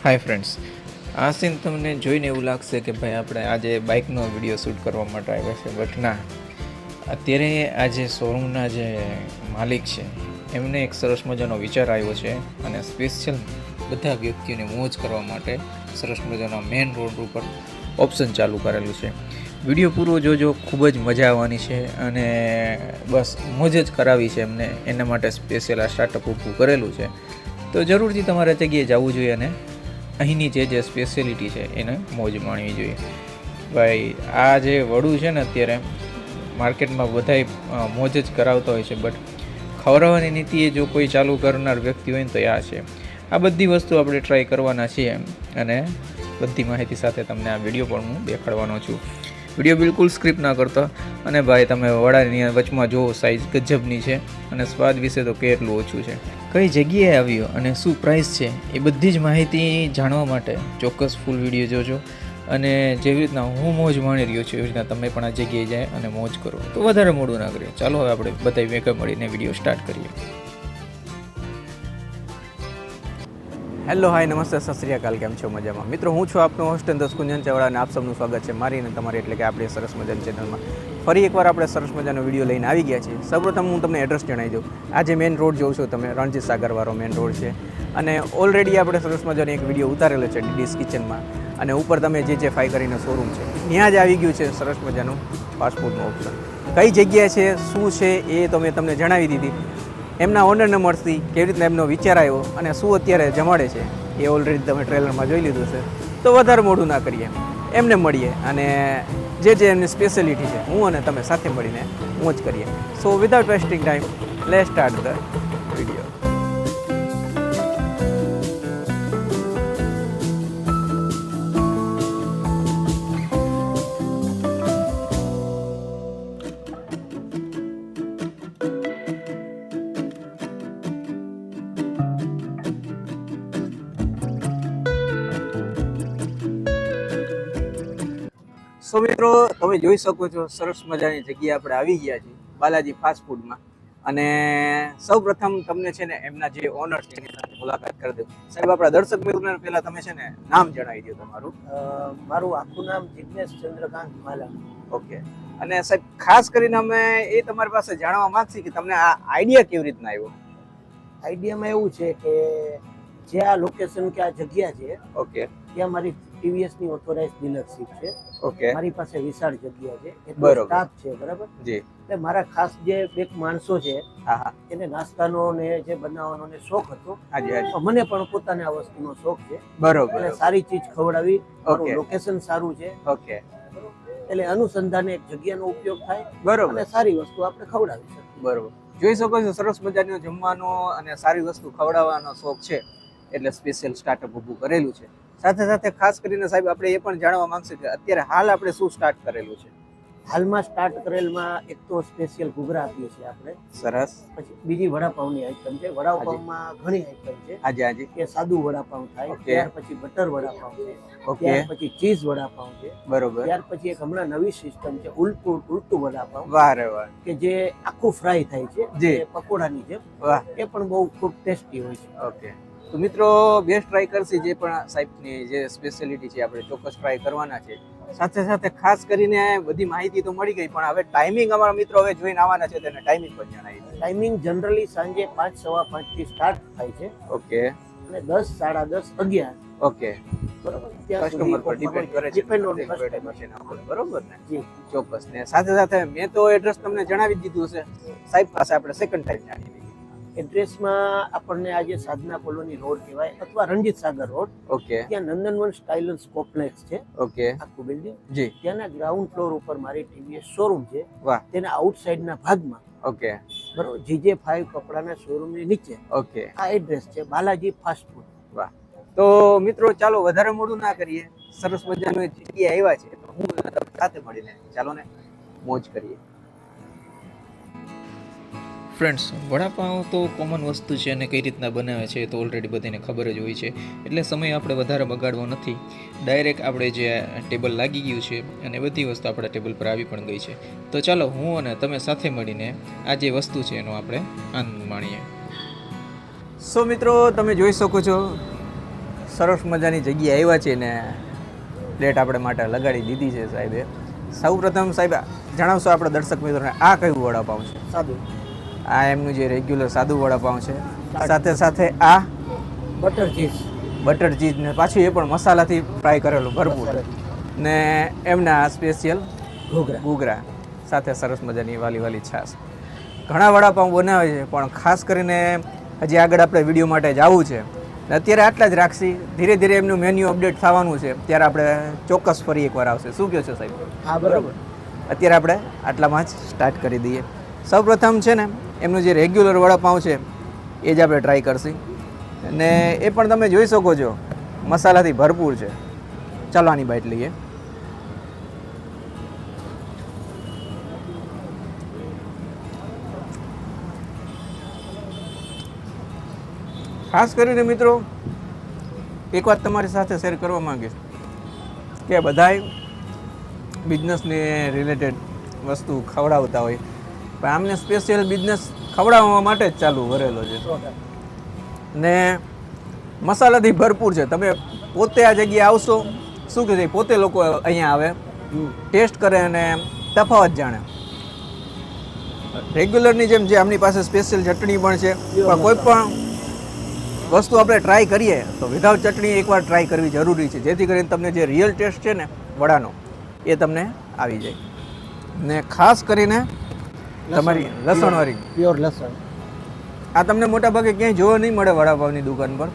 Hi friends, આ scene તમને જોઈને એવું લાગશે કે ભાઈ આપણે આજે બાઇકનો વિડીયો શૂટ કરવા માટે આવ્યા છે, બટ ના. અત્યારે આ જે શોરૂમના જે માલિક છે એમને એક સરસ મજાનો વિચાર આવ્યો છે અને સ્પેશિયલ બધા વ્યક્તિઓને મોજ કરવા માટે સરસ મજાનો મેઇન રોડ ઉપર ઓપ્શન ચાલુ કરેલું છે. વિડીયો પૂરો જોજો, ખૂબ જ મજા આવવાની છે અને બસ મોજ જ કરાવી છે એમને. એના માટે સ્પેશિયલ આ સ્ટાર્ટઅપ ઊભું કરેલું છે, તો જરૂરથી તમારે જગ્યાએ જવું જોઈએ અને અહીંની જે સ્પેશિયાલિટી છે એને મોજ માણવી જોઈએ. ભાઈ આ જે વડું છે ને અત્યારે માર્કેટમાં બધાય મોજ જ કરાવતા હોય છે, બટ ખવડાવવાની નીતિએ જો કોઈ ચાલુ કરનાર વ્યક્તિ હોય ને તો આ છે. આ બધી વસ્તુ આપણે ટ્રાય કરવાના છીએ અને બધી માહિતી સાથે તમને આ વિડીયો પણ હું દેખાડવાનો છું. વિડીયો બિલકુલ સ્ક્રિપ્ટ ના કરતો. અને ભાઈ તમે વડાની વચમાં જુઓ, સાઇઝ ગજબની છે અને સ્વાદ વિશે તો કેટલું ઓછું છે. કઈ જગ્યાએ આવ્યો અને શું પ્રાઇસ છે એ બધી જ માહિતી જાણવા માટે ચોક્કસ ફૂલ વિડીયો જોજો. અને જેવી રીતના હું મોજ માણી રહ્યો છું એવી રીતના તમે પણ આ જગ્યાએ જાય અને મોજ કરો. તો વધારે મોડું ના કરીએ, ચાલો હવે આપણે બધા ભેગા મળીને વિડીયો સ્ટાર્ટ કરીએ. હેલો, હાય, નમસ્તે, સત શ્રી અકાલ. કેમ છો? મજામાં મિત્રો? હું છું આપનો હોસ્ટ દસ કુંજન ચાવડા અને આપ સૌનું સ્વાગત છે મારી અને તમારી એટલે કે આપણી સરસ મજાની ચેનલમાં. ફરી એકવાર આપણે સરસ મજાનો વિડીયો લઈને આવી ગયા છીએ. સૌપ્રથમ હું તમને એડ્રેસ જણાવી દઉં. આ જે મેઇન રોડ જોઉં છો તમે, રણજીત સાગરવાળો મેઇન રોડ છે અને ઓલરેડી આપણે સરસ મજાનો એક વિડીયો ઉતારેલો છે ડીડીસ કિચનમાં અને ઉપર તમે જે 5 કરીને શોરૂમ છે ત્યાં જ આવી ગયું છે સરસ મજાનું ફાસ્ટફૂડનું ઓપ્શન. કઈ જગ્યાએ છે, શું છે એ તો મેં તમને જણાવી દીધી. એમના ઓનરને મળતી કેવી રીતના એમનો વિચાર આવ્યો અને શું અત્યારે જમાડે છે એ ઓલરેડી તમે ટ્રેલરમાં જોઈ લીધું છે. તો વધારે મોડું ના કરીએ, એમને મળીએ અને જે એમની સ્પેશિયાલિટી છે હું અને તમે સાથે મળીને મોજ કરીએ. So without wasting time, let's start the video. So મિત્રો, તમે જોઈ શકો છો સરસ મજાની જગ્યાએ આપણે આવી ગયા છીએ બાલાજી ફાસ્ટફૂડમાં. અને સૌ પ્રથમ તમને છે ને એમના જે ઓનર છે એની સાથે મુલાકાત કરી દઉં. સાહેબ, આપણા દર્શક મિત્રોને પહેલા તમે છે ને નામ જણાવી દો તમારું. મારું આખું નામ જિગ્નેશ ચંદ્રકાંત માલા. ઓકે. અને સાહેબ, ખાસ કરીને અમે એ તમારી પાસે જાણવા માંગીએ કે તમને આ આઈડિયા કેવી રીતના આવ્યો? આઈડિયામાં એવું છે કે જે આ લોકેશન કે આ જગ્યા છે, ઓકે, ત્યાં મારી ટીવીએસ ની ઓથોરાઇઝ ડીલરશીપ છે. ઓકે, મારી પાસે વિશાળ જગ્યા છે, એટલો બરોબર. સ્ટાફ છે, બરાબર. જી. એટલે મારા ખાસ જે બે માણસો છે, હા હા, એને નાસ્તાનો ને જે બનાવવાનો ને શોખ હતો. હાજી હાજી, તો મને પણ પોતાને આ વસ્તુનો શોખ છે. બરોબર. એટલે સારી ચીજ ખવડાવી, ઓકે. લોકેશન સારું છે, ઓકે, એટલે અનુસંધાને એક જગ્યાનો ઉપયોગ થાય, બરોબર, અને સારી વસ્તુ આપણે ખવડાવી શકીએ. બરોબર. જોઈ શકો છો સરસ મજાનો જમવાનો અને સારી વસ્તુ ખવડાવવાનો શોખ છે એટલે સ્પેશિયલ સ્ટાર્ટઅપ ઊભું કરેલું છે. સાથે સાથે ખાસ કરીને સાહેબ આપણે એ પણ જાણવા માંગશે કે અત્યારે હાલ આપણે શું સ્ટાર્ટ કરેલું છે? હાલમાં સ્ટાર્ટ કરેલમાં એક તો સ્પેશિયલ ઘૂઘરા આપીએ છીએ આપણે. સરસ. પછી બીજી વડાપાઉંની આઈટમ છે. વડાપાઉંમાં ઘણી આઈટમ છે. હાજી હાજી. કે સાદું વડાપાઉં થાય, ઓકે. ત્યાર પછી બટર વડાપાઉં છે, ઓકે, ત્યાર પછી ચીઝ વડાપાઉં છે, બરોબર. ત્યાર પછી એક હમણાં નવી સિસ્ટમ છે ઉલટું વડાપાઉં, વાહ રે વાહ, કે જે આખું ફ્રાય થાય છે, જી. જે પકોડાની જેમ. વાહ. એ પણ બહુ ખૂબ ટેસ્ટી હોય છે. ઓકે. તો મિત્રો, બેસ્ટ ટ્રાય કરશે. જે પણ સાહેબની જે સ્પેશિયાલિટી છે આપણે ચોક્કસ ટ્રાય કરવાના છે. સાથે સાથે ખાસ કરીને બધી માહિતી તો મળી ગઈ, પણ હવે ટાઈમિંગ અમારા મિત્રો હવે જોઈને આવવાના છે તેને ટાઈમિંગ પણ જણાવી દે. ટાઈમિંગ જનરલી સાંજે 5, 5:15 થી સ્ટાર્ટ થાય છે ઓકે, અને 10, 10:30, 11. ઓકે. બરોબર. ત્યાં કસ્ટમર પર ડિપેન્ડ કરે છે. Depend on customer. બરોબર ને? જી. ચોક્કસ. ને સાથે સાથે મેં તો એડ્રેસ તમને જણાવી જ દીધું છે. સાહેબ પાસે આપણે સેકન્ડ ટાઈમ જાણી લઈએ. એડ્રેસમાં આપણને આજે સાધના કોલોની રોડ કહેવાય અથવા રણજીત સાગર રોડ. ઓકે, ત્યાં નંદનવન સ્ટાઇલન્સ કોમ્પ્લેક્સ છે, ઓકે, આખું બિલ્ડિંગ. જી. ત્યાંના ગ્રાઉન્ડ ફ્લોર ઉપર મારી ટીવીએસ શોરૂમ છે. વાહ. તેના આઉટસાઇડના ભાગમાં, ઓકે, બરોબર, GJ5 કપડાના શોરૂમની નીચે ઓકે, આ એડ્રેસ છે, બાલાજી ફાસ્ટફૂડ. વાહ. તો મિત્રો ચાલો વધારે મોડું ના કરીએ, સરસ મજાનું એક જગ્યાએ આવ્યા છે તો હું અને તમે સાથે મળીને ચાલો ને મોજ કરીએ. ફ્રેન્ડ્સ, વડાપાઉં તો કોમન વસ્તુ છે અને કઈ રીતના બનાવે છે તો ઓલરેડી બધાને ખબર જ હોય છે, એટલે સમય આપણે વધારે બગાડવો નથી. ડાયરેક્ટ આપણે જે ટેબલ લાગી ગયું છે અને બધી વસ્તુ આપણા ટેબલ પર આવી પણ ગઈ છે. તો ચાલો હું અને તમે સાથે મળીને આ જે વસ્તુ છે એનો આપણે આનંદ માણીએ. સો મિત્રો, તમે જોઈ શકો છો સરસ મજાની જગ્યાએ આવ્યા છીએ ને પ્લેટ આપણે માટે લગાડી દીધી છે સાહેબે. સૌ પ્રથમ સાહેબ જણાવશો આપણે દર્શક મિત્રોને આ કયું વડાપાઉં છે? સાદું. આ એમનું જે રેગ્યુલર સાદું વડાપાઉં છે, સાથે સાથે આ બટર ચીઝ. બટર ચીઝ ને પાછું એ પણ મસાલાથી ફ્રાય કરેલું ભરપૂર, ને એમના સ્પેશિયલ ઘૂઘરા સાથે સરસ મજાની વાલી વાલી છાશ. ઘણા વડાપાઉં બનાવે છે પણ ખાસ કરીને હજી આગળ આપણે વિડીયો માટે જવું છે, અત્યારે આટલા જ રાખશી. ધીરે ધીરે એમનું મેન્યુ અપડેટ થવાનું છે, ત્યારે આપણે ચોક્કસ ફરી એકવાર આવશે. શું કહો છો સાહેબ? હા બરાબર. અત્યારે આપણે આટલામાં જ સ્ટાર્ટ કરી દઈએ. સૌપ્રથમ છે ને એમનું જે રેગ્યુલર વડાપાઉં છે એ જ આપણે ટ્રાય કરશી, અને એ પણ તમે જોઈ શકો છો મસાલાથી ભરપૂર છે. ચાલો આની બાઈટ લઈએ. ખાસ કરીને મિત્રો એક વાત તમારી સાથે શેર કરવા માંગીશ કે બધાય બિઝનેસને રિલેટેડ વસ્તુ ખવડાવતા હોય, પણ આમને સ્પેશિયલ બિઝનેસ ખવડાવવા માટે જ ચાલુ કરેલો છે ને મસાલાથી ભરપૂર છે. તમે પોતે આ જગ્યાએ આવશો, શું કહે છે, પોતે લોકો અહીંયા આવે, ટેસ્ટ કરે અને તફાવત જાણે. રેગ્યુલરની જેમ જે આમની પાસે સ્પેશિયલ ચટણી પણ છે, પણ કોઈ પણ વસ્તુ આપણે ટ્રાય કરીએ તો વિધાઉટ ચટણી એકવાર ટ્રાય કરવી જરૂરી છે, જેથી કરીને તમને જે રિયલ ટેસ્ટ છે ને વડાનો એ તમને આવી જાય. ને ખાસ કરીને તમારી લસણવાળી પ્યોર લસણ આ તમને મોટા ભાગે ક્યાંય જોવા નહીં મળે વડાપાવની દુકાન પર.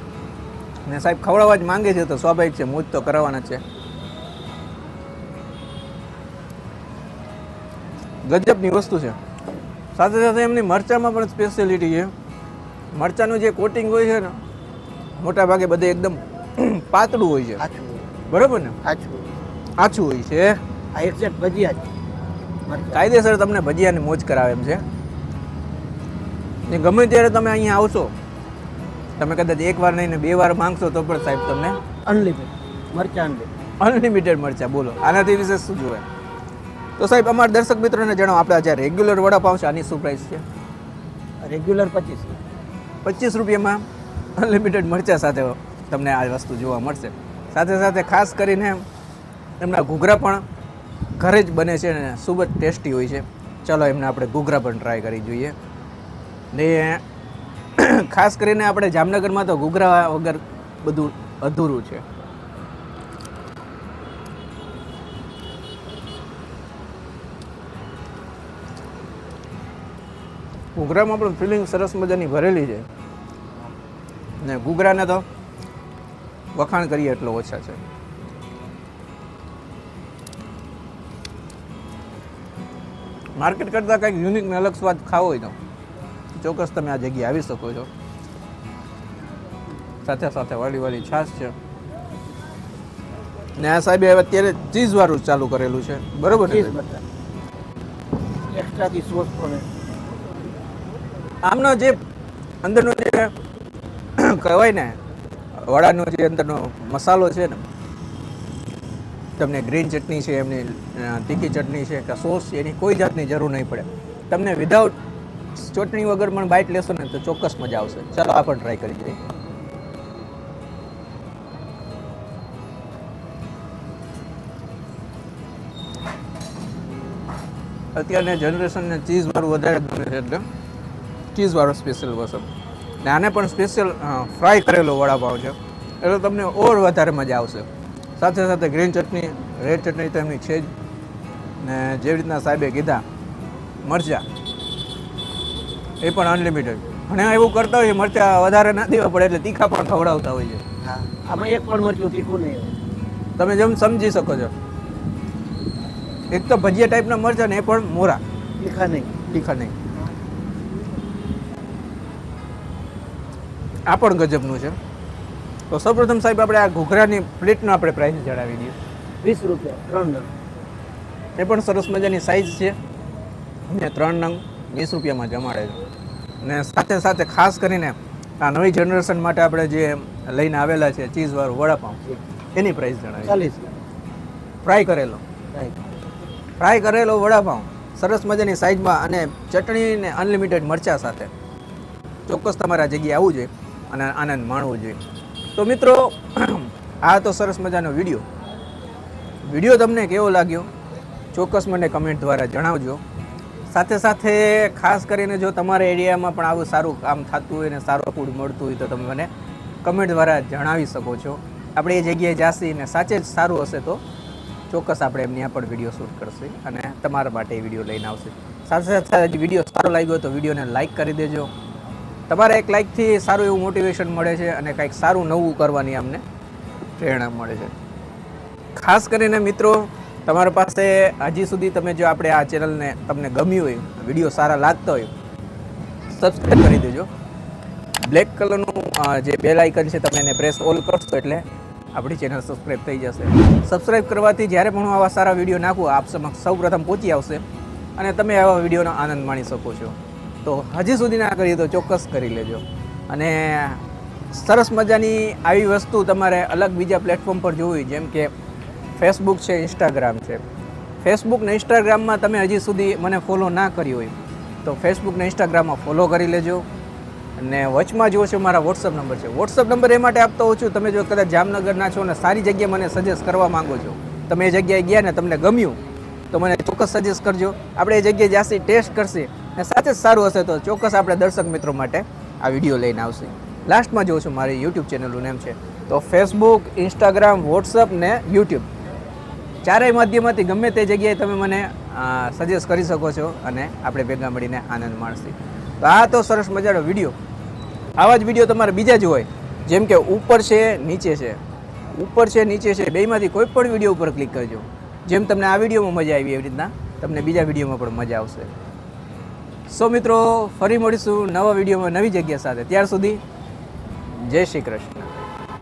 ને સાહેબ ખવડાવવા જ માંગે છે તો સ્વાભાવિક છે, મોજ તો કરવાના જ છે. ગજબની વસ્તુ છે. સાથે સાથે એમની મરચામાં પણ સ્પેશિયાલિટી છે. મરચાનું જે કોટિંગ હોય છે ને મોટા ભાગે બધે એકદમ પાતળું હોય છે, આછું. બરોબર ને? આછું હોય છે. આ એક્ઝેક્ટ ભજીયા જ કાયદેસર તમને ભજીયાની મોજ કરાવે એમ છે. ને ગમે ત્યારે તમે અહીંયા આવશો, તમે કદાચ એક વાર નહીં ને 2 વાર માંગશો તો પણ સાહેબ તમને અનલિમિટેડ મરચા. અનલિમિટેડ મરચા. બોલો આનાથી વિશેષ શું જોવે? તો સાહેબ અમારા દર્શક મિત્રોને જણાવો, આપણે જે રેગ્યુલર વડાપાઉં છે આની શું પ્રાઇસ છે? રેગ્યુલર 25. 25 રૂપિયામાં અનલિમિટેડ મરચા સાથે તમને આ વસ્તુ જોવા મળશે. સાથે સાથે ખાસ કરીને એમના ઘૂઘરા પણ ઘરે જ બને છે ને ખૂબ જ ટેસ્ટી હોય છે. ચાલો એમને આપણે ઘૂઘરા પણ ટ્રાય કરી જોઈએ. ને ખાસ કરીને આપણે જામનગરમાં તો ઘૂઘરા વગર બધું અધૂરું છે. ઘૂઘરામાં પણ ફિલિંગ સરસ મજાની ભરેલી છે, ને ઘૂઘરાને તો વખાણ કરીએ એટલો ઓછા છે. માર્કેટ કરતાં કંઈક યુનિક ને અલગ સ્વાદ ખાવો હોય તો ચોક્કસ તમે આ જગ્યાએ આવી શકો છો. સાથે સાથે વાળી વાળી છાશ છે, ને આ સાહેબે અત્યારે ચીઝવાળું ચાલુ કરેલું છે, બરોબર ને? એક્સ્ટ્રાથી સોસ પણ આમનો જે અંદરનો જે કહેવાય ને વડાનો જે અંદરનો મસાલો છે ને, તમને ગ્રીન ચટણી છે, એમની તીખી ચટણી છે કે સોસ છે, એની કોઈ જાતની જરૂર નહીં પડે. તમને વિધાઉટ ચટણી વગર પણ બાઇટ લેશો ને તો ચોક્કસ મજા આવશે. ચાલો આ પણ ટ્રાય કરી જોઈએ. અત્યારની જનરેશનને ચીઝવાળું વધારે ગમે છે, એટલે ચીઝવાળો સ્પેશિયલ પસંદ. ને આને પણ સ્પેશિયલ ફ્રાય કરેલો વડાપાવ છે, એટલે તમને ઓર વધારે મજા આવશે. સાથે સાથે ગ્રીન ચટણી, રેડ ચટણી તો એમની છે જ, ને જેવી રીતના સાહેબે કીધા મરચાં એ પણ અનલિમિટેડ. ઘણા એવું કરતા હોય મરચાં વધારે ના દેવા પડે એટલે તીખા પણ ખવડાવતા હોય છે. આમાં એક પણ મરચું તીખું નહીં હોય. તમે જેમ સમજી શકો છો, એક તો ભજીયા ટાઈપના મરચાં ને એ પણ મોરા, તીખા નહીં. આ પણ ગજબનું છે. તો સૌપ્રથમ સાહેબ આપણે આ ઘૂઘરાની પ્લેટનો આપણે પ્રાઇસ જણાવી દઈએ. 20 રૂપિયા 3 નંગ. એ પણ સરસ મજાની સાઇઝ છે, અને 3 નંગ 20 રૂપિયામાં જમાડે છે. અને સાથે સાથે ખાસ કરીને આ નવી જનરેશન માટે આપણે જે લઈને આવેલા છે ચીઝવાળું વડાપાઉં, એની પ્રાઇસ જણાવી. 40. ફ્રાય કરેલો વડાપાઉં સરસ મજાની સાઇઝમાં, અને ચટણી ને અનલિમિટેડ મરચાં સાથે. ચોક્કસ તમારે આ જગ્યાએ આવવું જોઈએ અને આનંદ માણવો જોઈએ. તો મિત્રો આ તો સરસ મજાનો વિડીયો તમને કેવો લાગ્યો ચોક્કસ મને કમેન્ટ દ્વારા જણાવજો. સાથે સાથે ખાસ કરીને જો તમારા એરિયામાં પણ આવું સારું કામ થતું હોય ને સારું ફૂડ મળતું હોય તો તમે મને કમેન્ટ દ્વારા જણાવી શકો છો. આપણે એ જગ્યાએ જાસી ને સાચે જ સારું હશે તો ચોક્કસ આપણે એમની આ પણ વિડીયો શૂટ કરશે અને તમારા માટે એ વિડીયો લઈને આવશે. સાથે સાથે વિડીયો સારો લાગ્યો તો વિડીયોને લાઇક કરી દેજો. તમારા એક લાઇકથી સારું એવું મોટિવેશન મળે છે અને કંઈક સારું નવું કરવાની અમને પ્રેરણા મળે છે. ખાસ કરીને મિત્રો તમારા પાસે હજી સુધી તમે જો આપણે આ ચેનલને તમને ગમ્યું હોય વિડીયો સારા લાગતા હોય સબસ્ક્રાઈબ કરી દેજો. બ્લેક કલરનું જે બેલ આઇકન છે તમે એને પ્રેસ ઓલ કરશો એટલે આપણી ચેનલ સબસ્ક્રાઈબ થઈ જશે. સબસ્ક્રાઈબ કરવાથી જ્યારે પણ હું આવા સારા વિડીયો નાખું આપ સમક્ષ સૌપ્રથમ પહોંચી આવશે અને તમે આવા વિડીયોનો આનંદ માણી શકો છો. તો હજી સુધી ના કરીએ તો ચોક્કસ કરી લેજો. અને સરસ મજાની આવી વસ્તુ તમારે અલગ બીજા પ્લેટફોર્મ પર જોવી જેમ કે ફેસબુક છે, ઇન્સ્ટાગ્રામ છે. ફેસબુક ને ઇન્સ્ટાગ્રામમાં તમે હજી સુધી મને ફોલો ના કર્યું હોય તો ફેસબુક ને ઇન્સ્ટાગ્રામમાં ફોલો કરી લેજો. અને વચમાં જો છે મારા વોટ્સઅપ નંબર છે. વોટ્સઅપ નંબર એ માટે આપતો હોઉં છું તમે જો કદાચ જામનગરના છો ને સારી જગ્યાએ મને સજેસ્ટ કરવા માંગો છો, તમે એ જગ્યાએ ગયા ને તમને ગમ્યું તો મને ચોક્કસ સજેસ્ટ કરજો. આપણે એ જગ્યાએ જાસી ટેસ્ટ કરશે ને સાથે જ સારું હશે તો ચોક્કસ આપણે દર્શક મિત્રો માટે આ વિડીયો લઈને આવશે. લાસ્ટમાં જોઉં છું મારી યુટ્યુબ ચેનલનું નેમ છે તો ફેસબુક, ઇન્સ્ટાગ્રામ, વોટ્સઅપ ને યુટ્યુબ ચારેય માધ્યમમાંથી ગમે તે જગ્યાએ તમે મને સજેસ્ટ કરી શકો છો અને આપણે ભેગા મળીને આનંદ માણશે. તો આ તો સરસ મજાનો વિડીયો. આવા જ વિડીયો તમારે બીજા જ હોય જેમ કે ઉપર છે નીચે છે, ઉપર છે નીચે છે, બેમાંથી કોઈ પણ વિડીયો ઉપર ક્લિક કરજો. જેમ તમને આ વિડીયોમાં મજા આવી એવી રીતના તમને બીજા વિડીયોમાં પણ મજા આવશે. સો મિત્રો ફરી મળીશું નવા વિડીયોમાં નવી જગ્યા સાથે. ત્યાર સુધી જય શ્રી કૃષ્ણ.